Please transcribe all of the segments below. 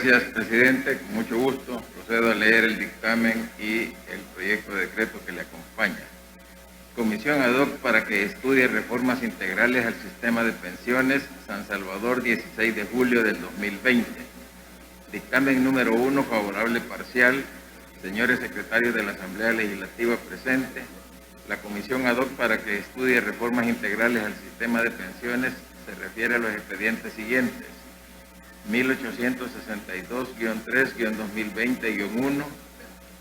Gracias, presidente. Con mucho gusto procedo a leer el dictamen y el proyecto de decreto que le acompaña. Comisión ad hoc para que estudie reformas integrales al sistema de pensiones, San Salvador, 16 de julio del 2020. Dictamen número 1, favorable parcial. Señores secretarios de la Asamblea Legislativa presente, la Comisión ad hoc para que estudie reformas integrales al sistema de pensiones se refiere a los expedientes siguientes: 1862-3-2020-1,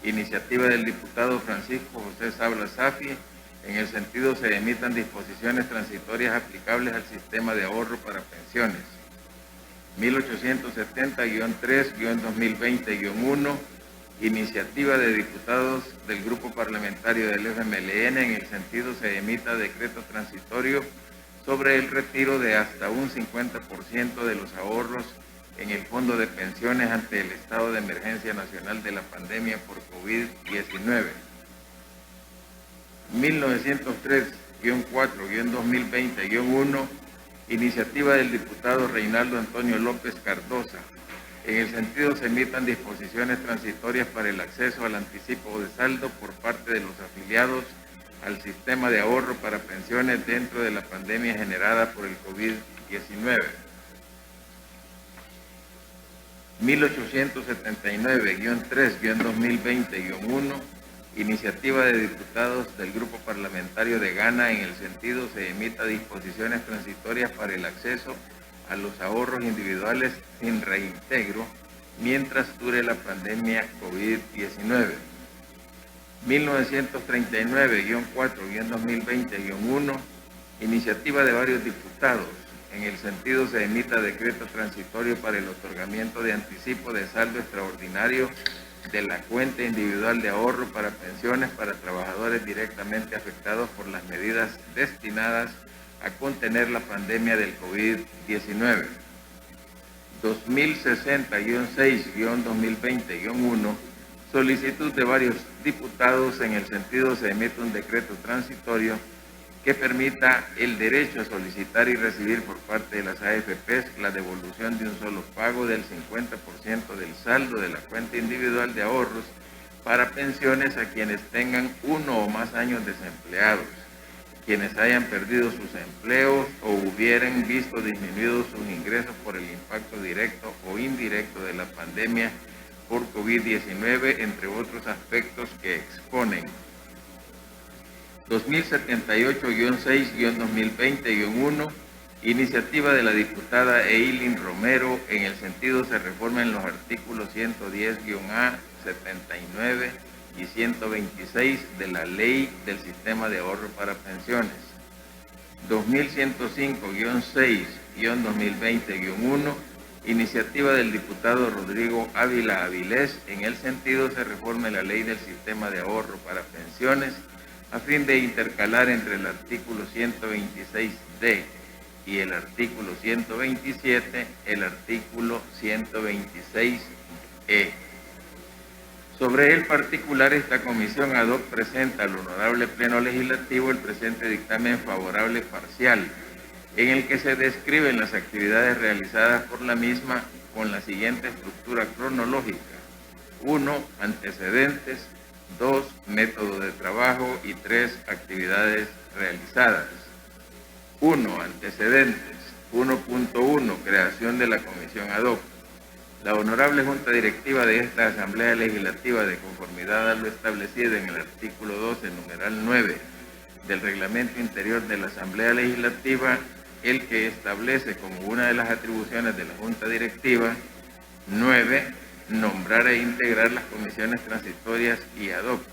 iniciativa del diputado Francisco José Sabla Safi, en el sentido se emitan disposiciones transitorias aplicables al sistema de ahorro para pensiones. 1870-3-2020-1, iniciativa de diputados del Grupo Parlamentario del FMLN, en el sentido se emita decreto transitorio sobre el retiro de hasta un 50% de los ahorros en el Fondo de Pensiones ante el estado de emergencia nacional de la pandemia por COVID-19. 1903-4-2020-1, iniciativa del diputado Reinaldo Antonio López Cardosa. En el sentido se emitan disposiciones transitorias para el acceso al anticipo de saldo por parte de los afiliados al sistema de ahorro para pensiones dentro de la pandemia generada por el COVID-19. 1879-3-2020-1, iniciativa de diputados del Grupo Parlamentario de Ghana, en el sentido se emita disposiciones transitorias para el acceso a los ahorros individuales sin reintegro mientras dure la pandemia COVID-19. 1939-4-2020-1, iniciativa de varios diputados, en el sentido se emita decreto transitorio para el otorgamiento de anticipo de saldo extraordinario de la cuenta individual de ahorro para pensiones para trabajadores directamente afectados por las medidas destinadas a contener la pandemia del COVID-19. 2060-6-2020-1, solicitud de varios diputados, en el sentido se emite un decreto transitorio que permita el derecho a solicitar y recibir por parte de las AFPs la devolución de un solo pago del 50% del saldo de la cuenta individual de ahorros para pensiones a quienes tengan 1 o más años desempleados, quienes hayan perdido sus empleos o hubieran visto disminuidos sus ingresos por el impacto directo o indirecto de la pandemia por COVID-19, entre otros aspectos que exponen. 2078-6-2020-1, iniciativa de la diputada Eileen Romero, en el sentido se reformen los artículos 110-A, 79 y 126 de la Ley del Sistema de Ahorro para Pensiones. 2105-6-2020-1, iniciativa del diputado Rodrigo Ávila Avilés, en el sentido se reforme la Ley del Sistema de Ahorro para Pensiones a fin de intercalar entre el artículo 126D y el artículo 127 el artículo 126E. Sobre el particular, esta comisión ad hoc presenta al Honorable Pleno Legislativo el presente dictamen favorable parcial, en el que se describen las actividades realizadas por la misma con la siguiente estructura cronológica: 1. Antecedentes; 2. Método de trabajo; y 3. Actividades realizadas. 1. Antecedentes. 1.1. Creación de la comisión ad hoc. La honorable Junta Directiva de esta Asamblea Legislativa, de conformidad a lo establecido en el artículo 12, numeral 9 del Reglamento Interior de la Asamblea Legislativa, el que establece como una de las atribuciones de la Junta Directiva: 9. Nombrar e integrar las comisiones transitorias y ad hoc.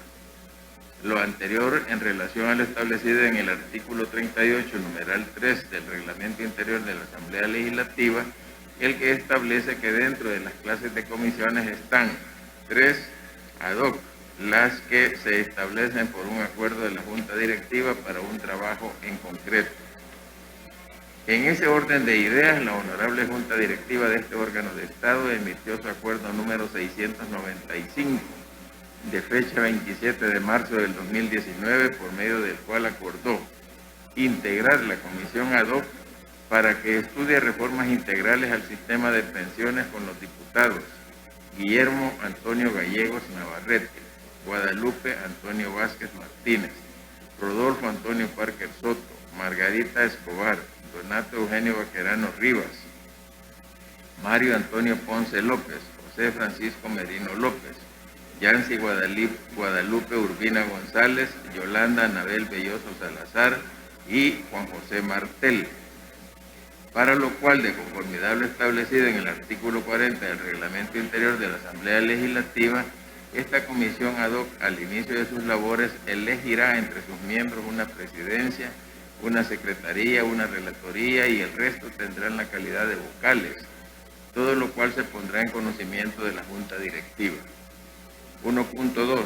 Lo anterior en relación a lo establecido en el artículo 38, numeral 3 del Reglamento Interior de la Asamblea Legislativa, el que establece que dentro de las clases de comisiones están 3 ad hoc, las que se establecen por un acuerdo de la Junta Directiva para un trabajo en concreto. En ese orden de ideas, la honorable Junta Directiva de este órgano de Estado emitió su acuerdo número 695, de fecha 27 de marzo del 2019, por medio del cual acordó integrar la comisión ad hoc para que estudie reformas integrales al sistema de pensiones con los diputados Guillermo Antonio Gallegos Navarrete, Guadalupe Antonio Vázquez Martínez, Rodolfo Antonio Parker Soto, Margarita Escobar, Donato Eugenio Baquerano Rivas, Mario Antonio Ponce López, José Francisco Merino López, Yancy Guadalupe Urbina González, Yolanda Anabel Belloso Salazar y Juan José Martel, para lo cual, de conformidad a lo establecido en el artículo 40 del Reglamento Interior de la Asamblea Legislativa, esta comisión ad hoc, al inicio de sus labores, elegirá entre sus miembros una presidencia, una secretaría, una relatoría y el resto tendrán la calidad de vocales, todo lo cual se pondrá en conocimiento de la Junta Directiva. 1.2.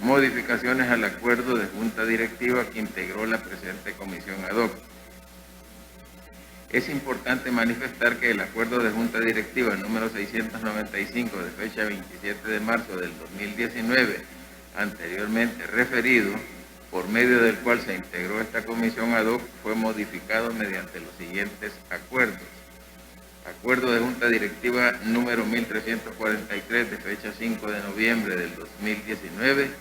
Modificaciones al acuerdo de Junta Directiva que integró la presente comisión ad hoc. Es importante manifestar que el acuerdo de Junta Directiva número 695 de fecha 27 de marzo del 2019, anteriormente referido, por medio del cual se integró esta comisión ad hoc, fue modificado mediante los siguientes acuerdos. Acuerdo de Junta Directiva número 1343 de fecha 5 de noviembre del 2019,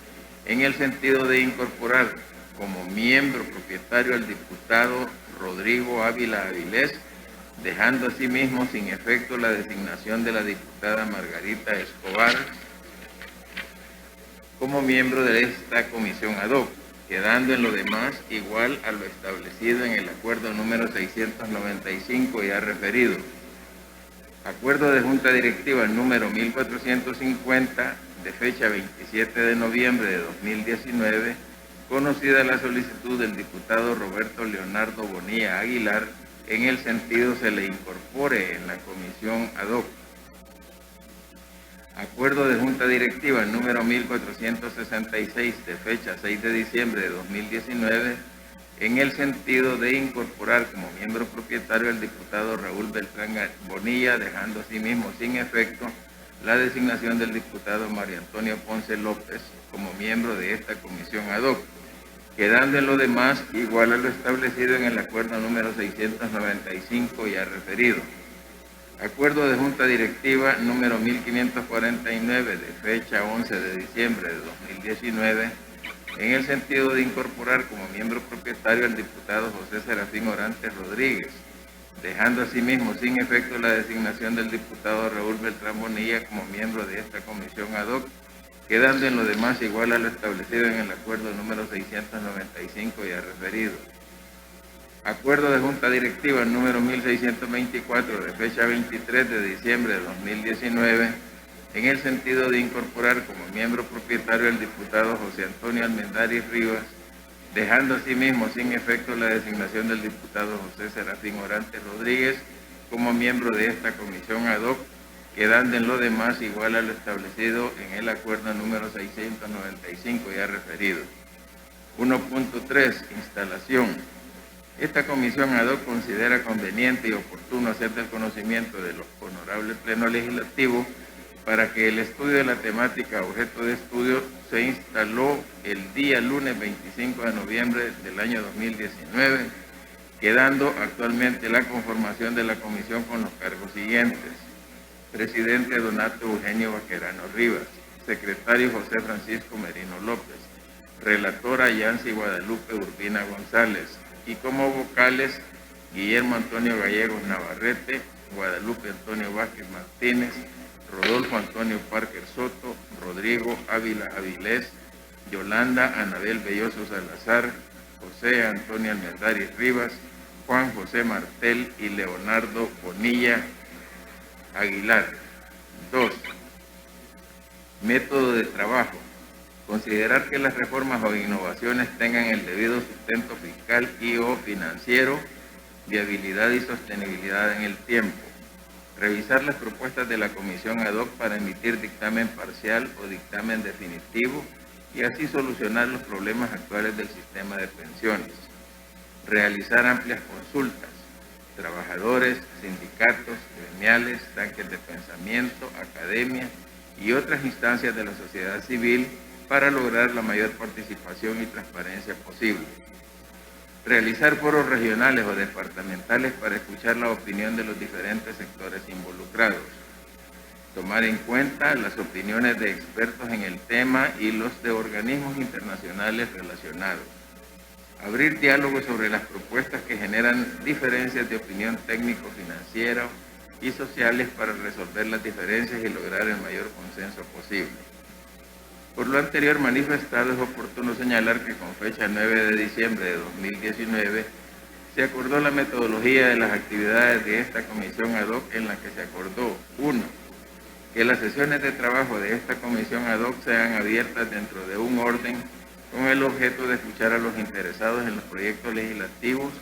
en el sentido de incorporar como miembro propietario al diputado Rodrigo Ávila Avilés, dejando asimismo sin efecto la designación de la diputada Margarita Escobar como miembro de esta comisión ad hoc, quedando en lo demás igual a lo establecido en el acuerdo número 695 ya referido. Acuerdo de Junta Directiva número 1450 de fecha 27 de noviembre de 2019, conocida la solicitud del diputado Roberto Leonardo Bonilla Aguilar, en el sentido se le incorpore en la comisión ad hoc. Acuerdo de Junta Directiva número 1466 de fecha 6 de diciembre de 2019, en el sentido de incorporar como miembro propietario al diputado Raúl Beltrán Bonilla, dejando asimismo sin efecto la designación del diputado Mario Antonio Ponce López como miembro de esta comisión ad hoc, quedando en lo demás igual a lo establecido en el acuerdo número 695 ya referido. Acuerdo de Junta Directiva número 1549 de fecha 11 de diciembre de 2019, en el sentido de incorporar como miembro propietario al diputado José Serafín Orantes Rodríguez, dejando asimismo sin efecto la designación del diputado Raúl Beltrán Bonilla como miembro de esta comisión ad hoc, quedando en lo demás igual a lo establecido en el acuerdo número 695 ya referido. Acuerdo de Junta Directiva número 1624 de fecha 23 de diciembre de 2019, en el sentido de incorporar como miembro propietario al diputado José Antonio Almendaris Rivas, dejando asimismo sin efecto la designación del diputado José Serafín Orantes Rodríguez como miembro de esta comisión ad hoc, quedando en lo demás igual a lo establecido en el acuerdo número 695 ya referido. 1.3. Instalación. Esta comisión ad hoc considera conveniente y oportuno hacer del conocimiento del honorable Pleno Legislativo para que el estudio de la temática objeto de estudio se instaló el día lunes 25 de noviembre del año 2019, quedando actualmente la conformación de la comisión con los cargos siguientes: presidente Donato Eugenio Baquerano Rivas, secretario José Francisco Merino López, relatora Yancy Guadalupe Urbina González, y como vocales Guillermo Antonio Gallegos Navarrete, Guadalupe Antonio Vázquez Martínez, Rodolfo Antonio Parker Soto, Rodrigo Ávila Avilés, Yolanda Anabel Belloso Salazar, José Antonio Almendaris Rivas, Juan José Martel y Leonardo Bonilla Aguilar. 2. Método de trabajo. Considerar que las reformas o innovaciones tengan el debido sustento fiscal y o financiero, viabilidad y sostenibilidad en el tiempo. Revisar las propuestas de la comisión ad hoc para emitir dictamen parcial o dictamen definitivo y así solucionar los problemas actuales del sistema de pensiones. Realizar amplias consultas, trabajadores, sindicatos, gremiales, tanques de pensamiento, academia y otras instancias de la sociedad civil para lograr la mayor participación y transparencia posible. Realizar foros regionales o departamentales para escuchar la opinión de los diferentes sectores involucrados. Tomar en cuenta las opiniones de expertos en el tema y los de organismos internacionales relacionados. Abrir diálogos sobre las propuestas que generan diferencias de opinión técnico-financiera y sociales para resolver las diferencias y lograr el mayor consenso posible. Por lo anterior manifestado, es oportuno señalar que con fecha 9 de diciembre de 2019 se acordó la metodología de las actividades de esta comisión ad hoc, en la que se acordó: 1. Que las sesiones de trabajo de esta comisión ad hoc sean abiertas dentro de un orden con el objeto de escuchar a los interesados en los proyectos legislativos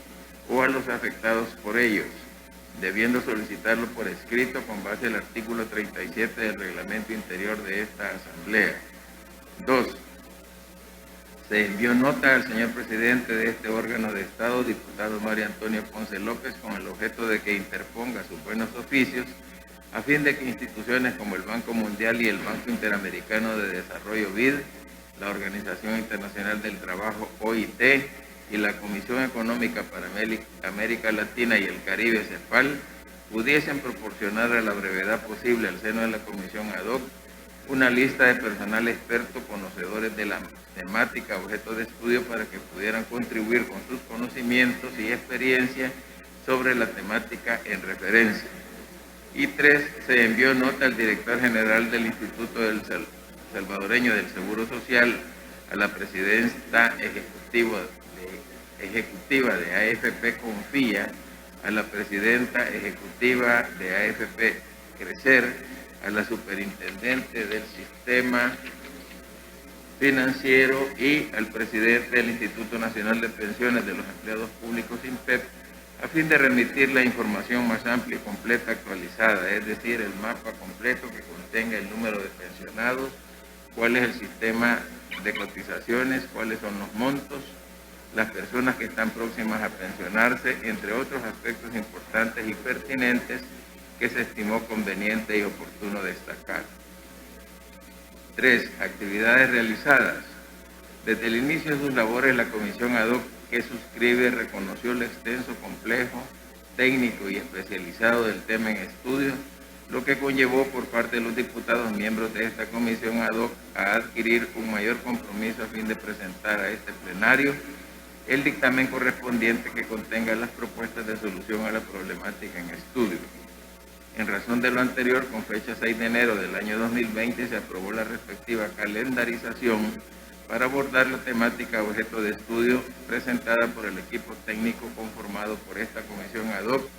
o a los afectados por ellos, debiendo solicitarlo por escrito con base al artículo 37 del reglamento interior de esta Asamblea. 2. Se envió nota al señor presidente de este órgano de Estado, diputado Mario Antonio Ponce López, con el objeto de que interponga sus buenos oficios a fin de que instituciones como el Banco Mundial y el Banco Interamericano de Desarrollo BID, la Organización Internacional del Trabajo OIT y la Comisión Económica para América Latina y el Caribe CEPAL pudiesen proporcionar a la brevedad posible al seno de la comisión ad hoc una lista de personal experto conocedores de la temática objeto de estudio para que pudieran contribuir con sus conocimientos y experiencia sobre la temática en referencia. Y 3. Se envió nota al director general del Instituto Salvadoreño del Seguro Social, a la presidenta ejecutiva de AFP Confía, a la presidenta ejecutiva de AFP Crecer, a la superintendente del sistema financiero y al presidente del Instituto Nacional de Pensiones de los Empleados Públicos INPEP, a fin de remitir la información más amplia y completa actualizada, es decir, el mapa completo que contenga el número de pensionados, cuál es el sistema de cotizaciones, cuáles son los montos, las personas que están próximas a pensionarse, entre otros aspectos importantes y pertinentes que se estimó conveniente y oportuno destacar. 3. Actividades realizadas. Desde el inicio de sus labores, la comisión ad hoc que suscribe reconoció el extenso, complejo, técnico y especializado del tema en estudio, lo que conllevó por parte de los diputados miembros de esta comisión ad hoc a adquirir un mayor compromiso a fin de presentar a este plenario el dictamen correspondiente que contenga las propuestas de solución a la problemática en estudio. En razón de lo anterior, con fecha 6 de enero del año 2020, se aprobó la respectiva calendarización para abordar la temática objeto de estudio presentada por el equipo técnico conformado por esta comisión ad hoc,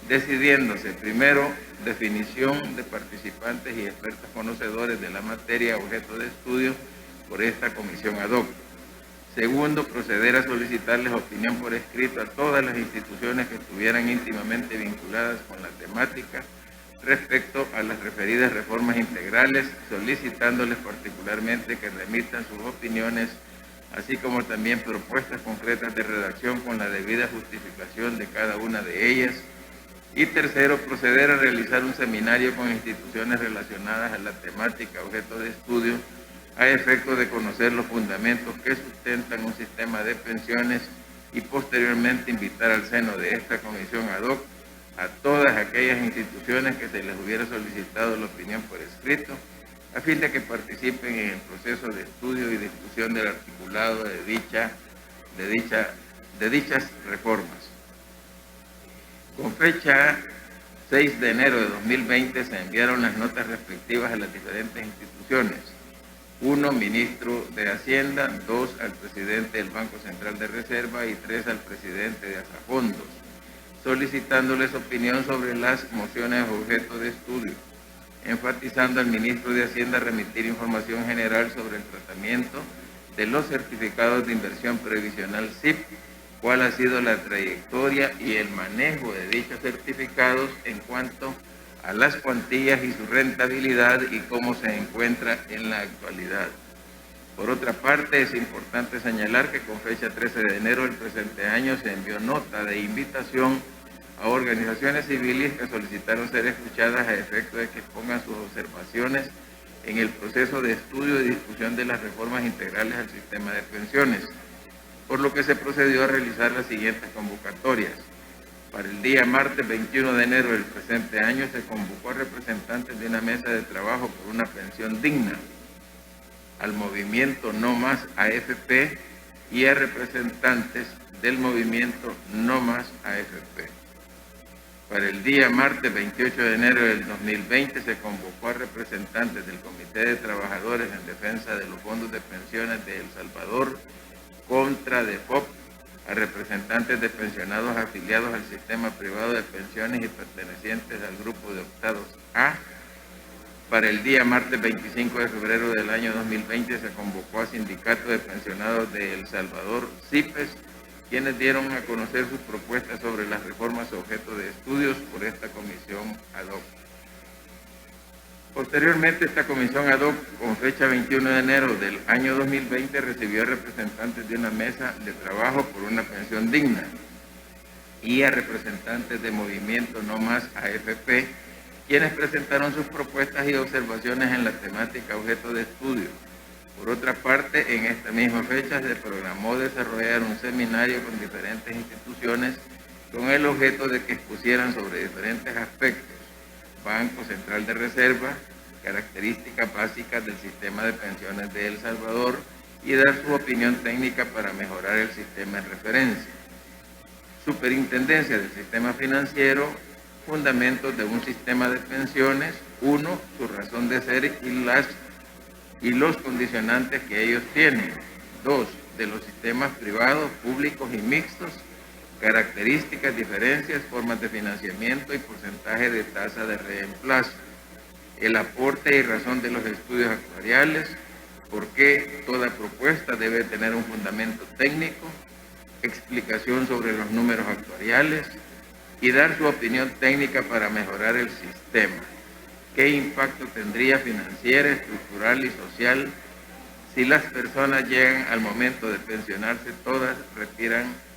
decidiéndose primero definición de participantes y expertos conocedores de la materia objeto de estudio por esta comisión ad hoc. Segundo, proceder a solicitarles opinión por escrito a todas las instituciones que estuvieran íntimamente vinculadas con la temática respecto a las referidas reformas integrales, solicitándoles particularmente que remitan sus opiniones, así como también propuestas concretas de redacción con la debida justificación de cada una de ellas. Y tercero, proceder a realizar un seminario con instituciones relacionadas a la temática objeto de estudio, a efecto de conocer los fundamentos que sustentan un sistema de pensiones y posteriormente invitar al seno de esta comisión ad hoc a todas aquellas instituciones que se les hubiera solicitado la opinión por escrito, a fin de que participen en el proceso de estudio y discusión del articulado de dichas reformas. Con fecha 6 de enero de 2020 se enviaron las notas respectivas a las diferentes instituciones. 1. Ministro de Hacienda, 2. al presidente del Banco Central de Reserva y 3. al presidente de Asafondos, solicitándoles opinión sobre las mociones objeto de estudio, enfatizando al ministro de Hacienda remitir información general sobre el tratamiento de los certificados de inversión previsional SIP, cuál ha sido la trayectoria y el manejo de dichos certificados en cuanto a las cuantías y su rentabilidad y cómo se encuentra en la actualidad. Por otra parte, es importante señalar que con fecha 13 de enero del presente año se envió nota de invitación a organizaciones civiles que solicitaron ser escuchadas a efecto de que expongan sus observaciones en el proceso de estudio y discusión de las reformas integrales al sistema de pensiones. por lo que se procedió a realizar las siguientes convocatorias. Para el día martes 21 de enero del presente año se convocó a representantes de una mesa de trabajo por una pensión digna, al movimiento No Más AFP y a representantes del movimiento No Más AFP. Para el día martes 28 de enero del 2020 se convocó a representantes del Comité de Trabajadores en Defensa de los Fondos de Pensiones de El Salvador contra DEFOP, a representantes de pensionados afiliados al sistema privado de pensiones y pertenecientes al grupo de octavos A. Para el día martes 25 de febrero del año 2020 se convocó a sindicatos de pensionados de El Salvador, CIPES, quienes dieron a conocer sus propuestas sobre las reformas objeto de estudios por esta comisión ad hoc. Posteriormente, esta comisión ad hoc, con fecha 21 de enero del año 2020, recibió a representantes de una mesa de trabajo por una pensión digna y a representantes de Movimiento No Más AFP, quienes presentaron sus propuestas y observaciones en la temática objeto de estudio. Por otra parte, en esta misma fecha se programó desarrollar un seminario con diferentes instituciones con el objeto de que expusieran sobre diferentes aspectos: Banco Central de Reserva, características básicas del sistema de pensiones de El Salvador y dar su opinión técnica para mejorar el sistema en referencia. Superintendencia del Sistema Financiero, fundamentos de un sistema de pensiones, 1, su razón de ser y los condicionantes que ellos tienen. 2, de los sistemas privados, públicos y mixtos, características, diferencias, formas de financiamiento y porcentaje de tasa de reemplazo. El aporte y razón de los estudios actuariales, por qué toda propuesta debe tener un fundamento técnico, explicación sobre los números actuariales y dar su opinión técnica para mejorar el sistema. ¿Qué impacto tendría financiero, estructural y social si las personas llegan al momento de pensionarse todas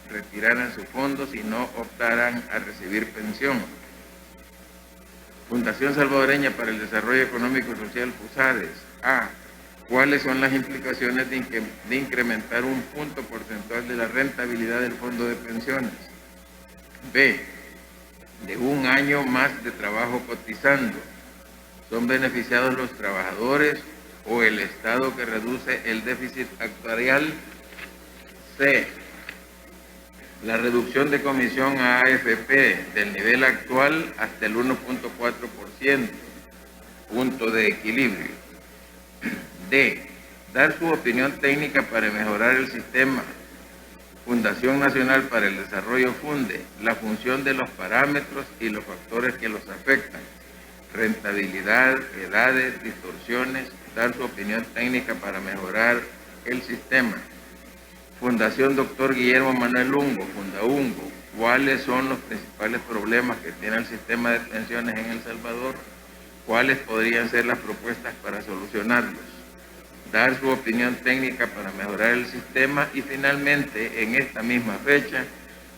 retiraran sus fondos y no optaran a recibir pensión? Fundación Salvadoreña para el Desarrollo Económico y Social, FUSADES. A. ¿Cuáles son las implicaciones de incrementar un punto porcentual de la rentabilidad del fondo de pensiones? B. De un año más de trabajo cotizando. ¿Son beneficiados los trabajadores o el Estado que reduce el déficit actuarial? C. La reducción de comisión a AFP del nivel actual hasta el 1.4%, punto de equilibrio. D. Dar su opinión técnica para mejorar el sistema. Fundación Nacional para el Desarrollo funde la función de los parámetros y los factores que los afectan. Rentabilidad, edades, distorsiones, dar su opinión técnica para mejorar el sistema. Fundación Dr. Guillermo Manuel Ungo, Fundaungo, ¿cuáles son los principales problemas que tiene el sistema de pensiones en El Salvador? ¿Cuáles podrían ser las propuestas para solucionarlos? Dar su opinión técnica para mejorar el sistema. Y finalmente, en esta misma fecha,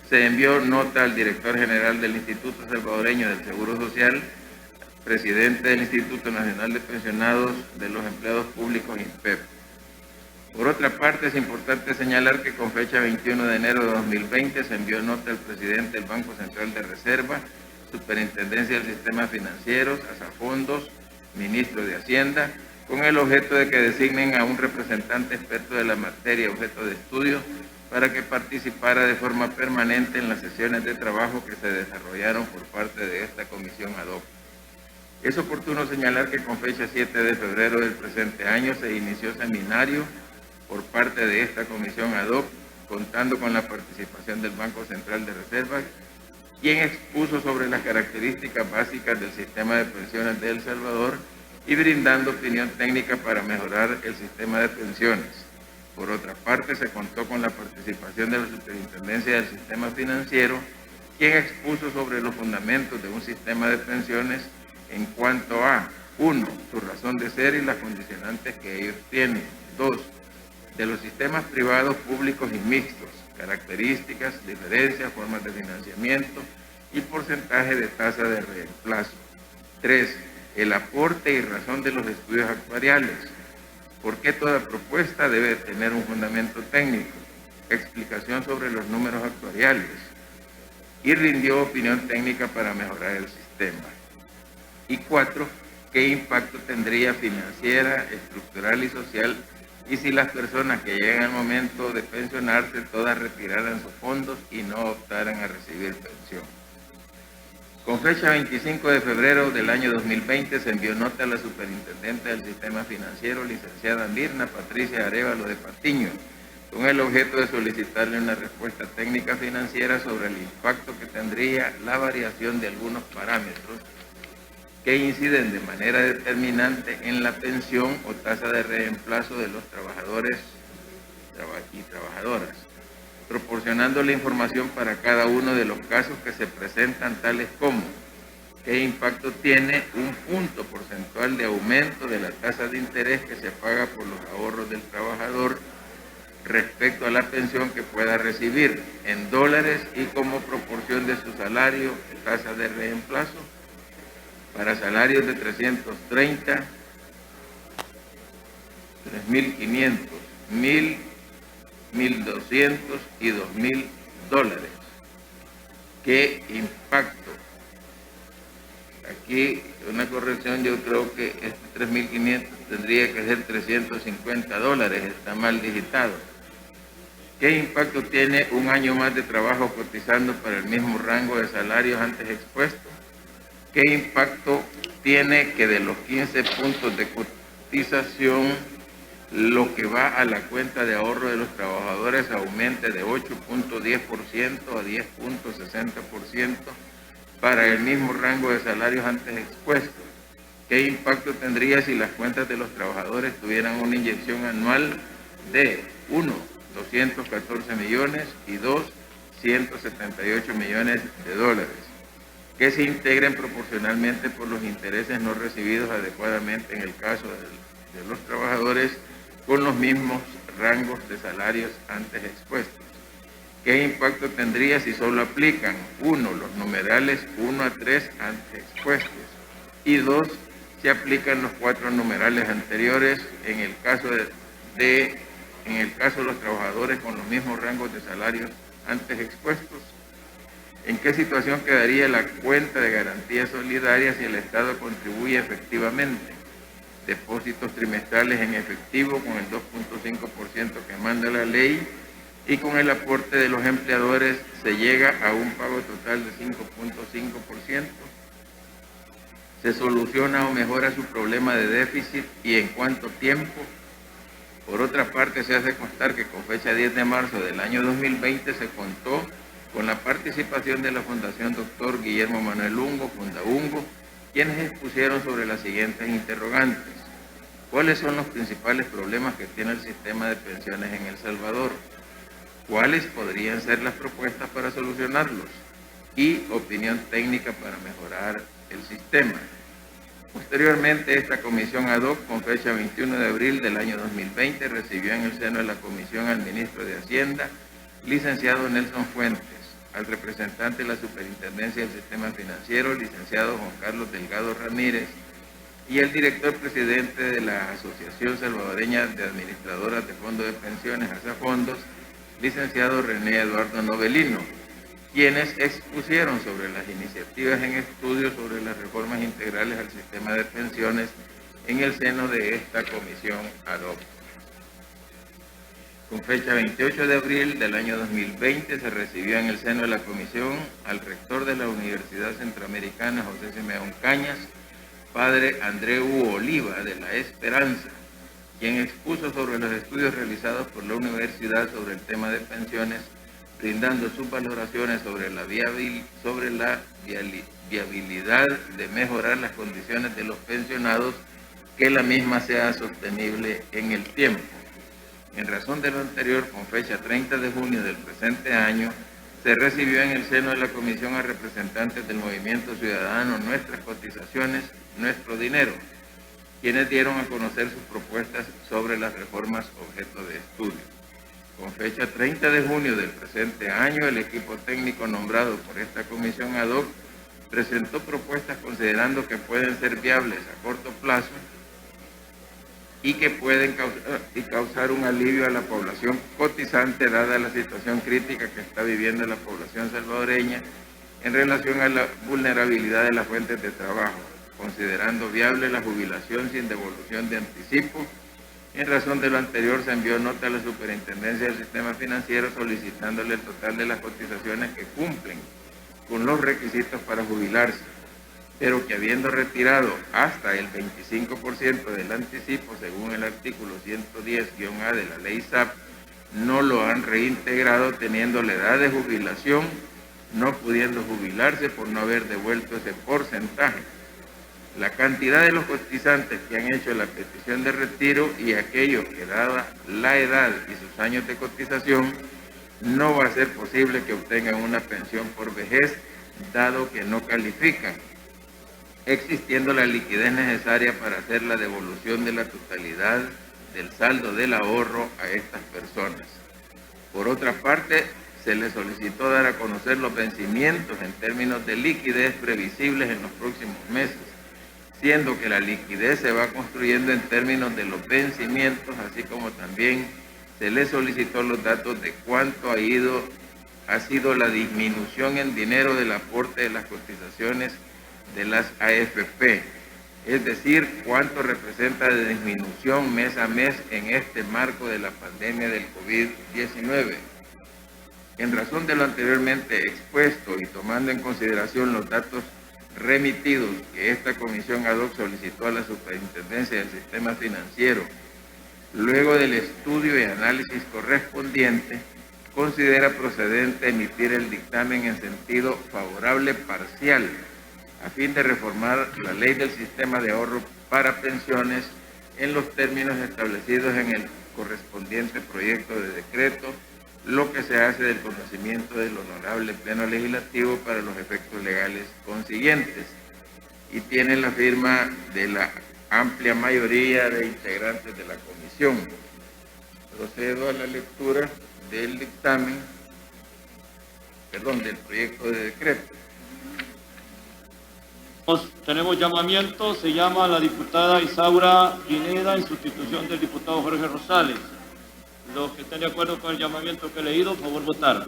se envió nota al director general del Instituto Salvadoreño del Seguro Social, presidente del Instituto Nacional de Pensionados de los Empleados Públicos, INPEP. Por otra parte, es importante señalar que con fecha 21 de enero de 2020 se envió nota al presidente del Banco Central de Reserva, Superintendencia del Sistema Financiero, Asafondos, ministro de Hacienda, con el objeto de que designen a un representante experto de la materia objeto de estudio para que participara de forma permanente en las sesiones de trabajo que se desarrollaron por parte de esta comisión ad hoc. Es oportuno señalar que con fecha 7 de febrero del presente año se inició seminario por parte de esta comisión ad hoc, contando con la participación del Banco Central de Reserva, quien expuso sobre las características básicas del sistema de pensiones de El Salvador y brindando opinión técnica para mejorar el sistema de pensiones. Por otra parte, se contó con la participación de la Superintendencia del Sistema Financiero, quien expuso sobre los fundamentos de un sistema de pensiones en cuanto a 1. Su razón de ser y las condicionantes que ellos tienen. 2. De los sistemas privados, públicos y mixtos, características, diferencias, formas de financiamiento y porcentaje de tasa de reemplazo. 3. El aporte y razón de los estudios actuariales. ¿Por qué toda propuesta debe tener un fundamento técnico? explicación sobre los números actuariales y rindió opinión técnica para mejorar el sistema. Y 4, qué impacto tendría financiera, estructural y social, y si las personas que llegan al momento de pensionarse todas retiraran sus fondos y no optaran a recibir pensión. Con fecha 25 de febrero del año 2020 se envió nota a la Superintendente del Sistema Financiero, licenciada Mirna Patricia Arévalo de Patiño, con el objeto de solicitarle una respuesta técnica financiera sobre el impacto que tendría la variación de algunos parámetros que inciden de manera determinante en la pensión o tasa de reemplazo de los trabajadores y trabajadoras, proporcionando la información para cada uno de los casos que se presentan, tales como qué impacto tiene un punto porcentual de aumento de la tasa de interés que se paga por los ahorros del trabajador respecto a la pensión que pueda recibir en dólares y como proporción de su salario, tasa de reemplazo, para salarios de 330, 3.500, 1.000, 1.200 y 2.000 dólares. ¿Qué impacto? Aquí una corrección, yo creo que este 3.500 tendría que ser 350 dólares, está mal digitado. ¿Qué impacto tiene un año más de trabajo cotizando para el mismo rango de salarios antes expuesto? ¿Qué impacto tiene que de los 15 puntos de cotización lo que va a la cuenta de ahorro de los trabajadores aumente de 8.10% a 10.60% para el mismo rango de salarios antes expuestos? ¿Qué impacto tendría si las cuentas de los trabajadores tuvieran una inyección anual de 1, 214 millones y 2, 178 millones de dólares? Que se integren proporcionalmente por los intereses no recibidos adecuadamente en el caso de los trabajadores con los mismos rangos de salarios antes expuestos. ¿Qué impacto tendría si solo aplican 1, los numerales 1 a 3 antes expuestos y 2, si aplican los 4 numerales anteriores en el caso de los trabajadores con los mismos rangos de salarios antes expuestos? ¿En qué situación quedaría la cuenta de garantía solidaria si el Estado contribuye efectivamente? Depósitos trimestrales en efectivo con el 2.5% que manda la ley y con el aporte de los empleadores se llega a un pago total de 5.5%. ¿Se soluciona o mejora su problema de déficit y en cuánto tiempo? Por otra parte, se hace constar que con fecha 10 de marzo del año 2020 se contó con la participación de la Fundación Dr. Guillermo Manuel Ungo, Fundaungo, quienes expusieron sobre las siguientes interrogantes. ¿Cuáles son los principales problemas que tiene el sistema de pensiones en El Salvador? ¿Cuáles podrían ser las propuestas para solucionarlos? Y opinión técnica para mejorar el sistema. Posteriormente, esta comisión ad hoc, con fecha 21 de abril del año 2020, recibió en el seno de la comisión al ministro de Hacienda, licenciado Nelson Fuentes, al representante de la Superintendencia del Sistema Financiero, licenciado Juan Carlos Delgado Ramírez, y el director presidente de la Asociación Salvadoreña de Administradoras de Fondos de Pensiones, ASAFondos, licenciado René Eduardo Novelino, quienes expusieron sobre las iniciativas en estudio sobre las reformas integrales al sistema de pensiones en el seno de esta comisión ad hoc. Con fecha 28 de abril del año 2020 se recibió en el seno de la comisión al rector de la Universidad Centroamericana, José Simeón Cañas, padre Andreu Oliva de la Esperanza, quien expuso sobre los estudios realizados por la universidad sobre el tema de pensiones, brindando sus valoraciones sobre la viabilidad de mejorar las condiciones de los pensionados, que la misma sea sostenible en el tiempo. En razón de lo anterior, con fecha 30 de junio del presente año, se recibió en el seno de la comisión a representantes del Movimiento Ciudadano Nuestras Cotizaciones, Nuestro Dinero, quienes dieron a conocer sus propuestas sobre las reformas objeto de estudio. Con fecha 30 de junio del presente año, el equipo técnico nombrado por esta comisión ad hoc presentó propuestas considerando que pueden ser viables a corto plazo y que pueden causar un alivio a la población cotizante dada la situación crítica que está viviendo la población salvadoreña en relación a la vulnerabilidad de las fuentes de trabajo, considerando viable la jubilación sin devolución de anticipo. En razón de lo anterior, se envió nota a la Superintendencia del Sistema Financiero solicitándole el total de las cotizaciones que cumplen con los requisitos para jubilarse, pero que habiendo retirado hasta el 25% del anticipo según el artículo 110-A de la ley SAP, no lo han reintegrado teniendo la edad de jubilación, no pudiendo jubilarse por no haber devuelto ese porcentaje. La cantidad de los cotizantes que han hecho la petición de retiro y aquellos que dada la edad y sus años de cotización, no va a ser posible que obtengan una pensión por vejez, dado que no califican, existiendo la liquidez necesaria para hacer la devolución de la totalidad del saldo del ahorro a estas personas. Por otra parte, se les solicitó dar a conocer los vencimientos en términos de liquidez previsibles en los próximos meses, siendo que la liquidez se va construyendo en términos de los vencimientos, así como también se les solicitó los datos de cuánto ha sido la disminución en dinero del aporte de las cotizaciones de las AFP, es decir, cuánto representa de disminución mes a mes en este marco de la pandemia del COVID-19. En razón de lo anteriormente expuesto y tomando en consideración los datos remitidos que esta comisión ad hoc solicitó a la Superintendencia del Sistema Financiero, luego del estudio y análisis correspondiente, considera procedente emitir el dictamen en sentido favorable parcial a fin de reformar la ley del sistema de ahorro para pensiones en los términos establecidos en el correspondiente proyecto de decreto, lo que se hace del conocimiento del Honorable Pleno Legislativo para los efectos legales consiguientes. Y tiene la firma de la amplia mayoría de integrantes de la comisión. Procedo a la lectura del dictamen, del proyecto de decreto. Tenemos llamamiento, se llama la diputada Isaura Pineda en sustitución del diputado Jorge Rosales. Los que estén de acuerdo con el llamamiento que he leído, por favor votar.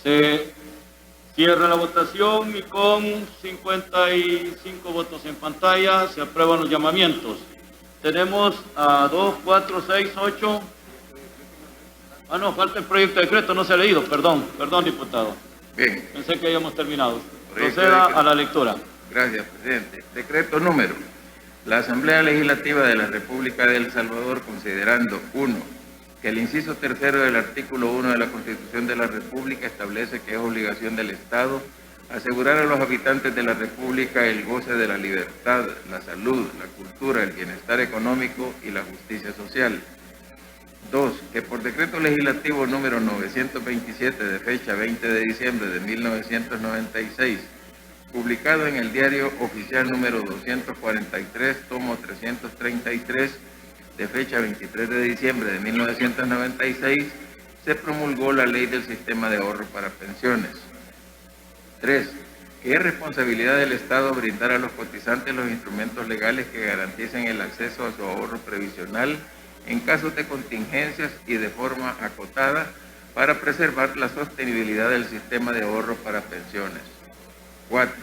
Se cierra la votación y con 55 votos en pantalla se aprueban los llamamientos. Tenemos a 2, 4, 6, 8. Ah, no, falta el proyecto de decreto, no se ha leído, perdón, diputado. Bien. Pensé que habíamos terminado. Proceda a la lectura. Gracias, presidente. Decreto número. La Asamblea Legislativa de la República de El Salvador, considerando 1. que el inciso tercero del artículo 1 de la Constitución de la República establece que es obligación del Estado asegurar a los habitantes de la República el goce de la libertad, la salud, la cultura, el bienestar económico y la justicia social. 2. Que por decreto legislativo número 927 de fecha 20 de diciembre de 1996, publicado en el Diario Oficial número 243, tomo 333, de fecha 23 de diciembre de 1996, se promulgó la Ley del Sistema de Ahorro para Pensiones. 3. Que es responsabilidad del Estado brindar a los cotizantes los instrumentos legales que garanticen el acceso a su ahorro previsional en casos de contingencias y de forma acotada para preservar la sostenibilidad del sistema de ahorro para pensiones. 4.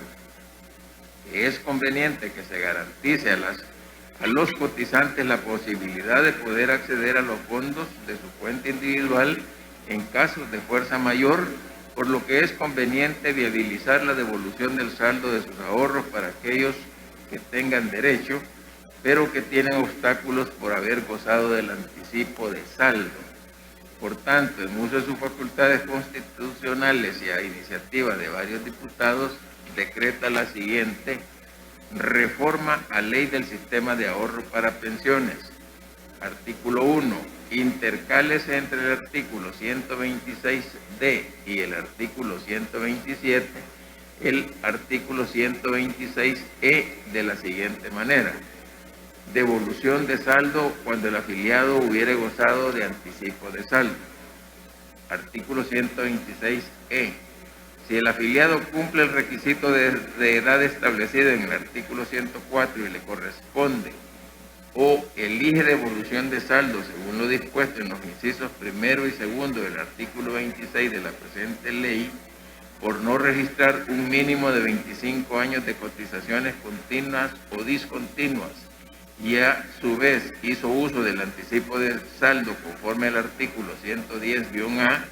Que es conveniente que se garantice a los cotizantes la posibilidad de poder acceder a los fondos de su cuenta individual en casos de fuerza mayor, por lo que es conveniente viabilizar la devolución del saldo de sus ahorros para aquellos que tengan derecho, pero que tienen obstáculos por haber gozado del anticipo de saldo. Por tanto, en uso de sus facultades constitucionales y a iniciativa de varios diputados, decreta la siguiente reforma a Ley del Sistema de Ahorro para Pensiones. Artículo 1. Intercálese entre el artículo 126D y el artículo 127 el artículo 126E de la siguiente manera: devolución de saldo cuando el afiliado hubiere gozado de anticipo de saldo. Artículo 126E. Si el afiliado cumple el requisito de edad establecido en el artículo 104 y le corresponde o elige devolución de saldo según lo dispuesto en los incisos primero y segundo del artículo 26 de la presente ley, por no registrar un mínimo de 25 años de cotizaciones continuas o discontinuas, y a su vez hizo uso del anticipo de saldo conforme al artículo 110-A,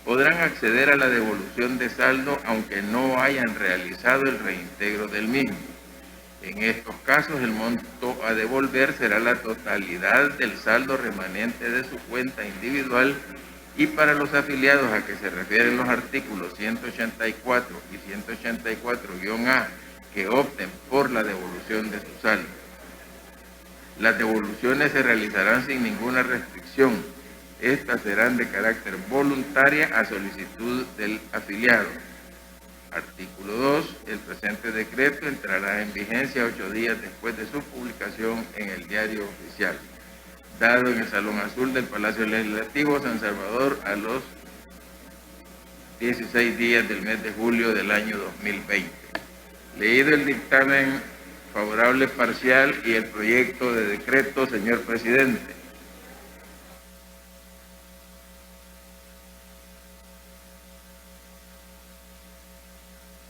podrán acceder a la devolución de saldo aunque no hayan realizado el reintegro del mismo. En estos casos, el monto a devolver será la totalidad del saldo remanente de su cuenta individual, y para los afiliados a que se refieren los artículos 184 y 184-A que opten por la devolución de su saldo. Las devoluciones se realizarán sin ninguna restricción. Estas serán de carácter voluntaria a solicitud del afiliado. Artículo 2. El presente decreto entrará en vigencia 8 días después de su publicación en el Diario Oficial, dado en el Salón Azul del Palacio Legislativo, San Salvador, a los 16 días del mes de julio del año 2020. Leído el dictamen favorable parcial y el proyecto de decreto, señor presidente,